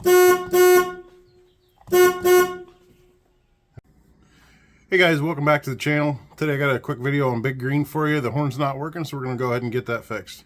Hey guys, welcome back to the channel. Today I got a quick video on Big Green for you. The horn's not working, so we're going to go ahead and get that fixed.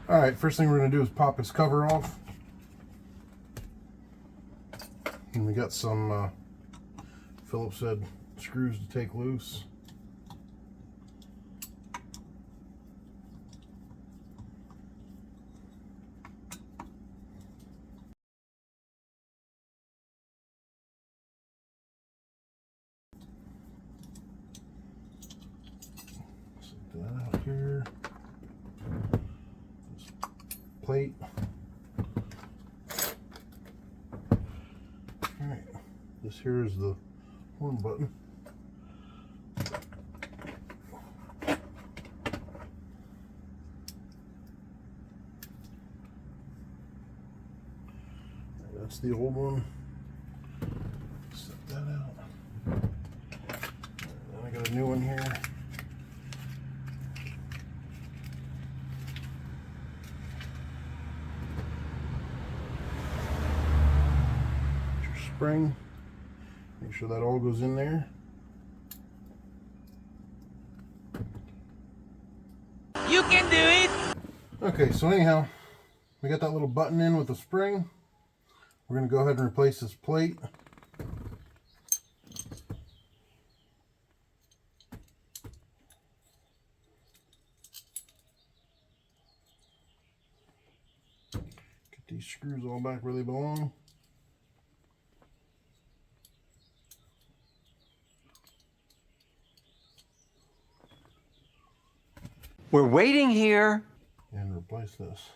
Alright, first thing we're going to do is pop this cover off. And we got some Phillips head screws to take loose. Set that out here. Plate. Alright, this here is the horn button. That's the old one. Set that out. Then I got a new one here. Spring. Make sure that all goes in there. You can do it! Okay, so anyhow, we got that little button in with the spring. We're going to go ahead and replace this plate. Get these screws all back where they belong. We're waiting here. And replace this.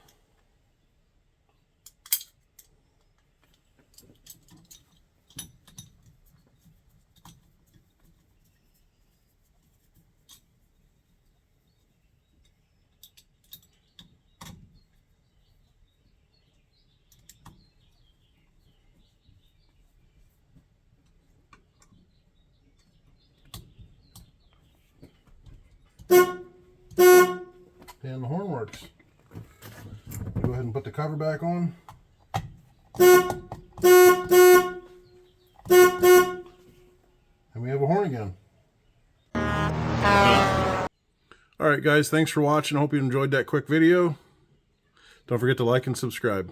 And the horn works. Go ahead and put the cover back on. And we have a horn again. Alright guys, thanks for watching. I hope you enjoyed that quick video. Don't forget to like and subscribe.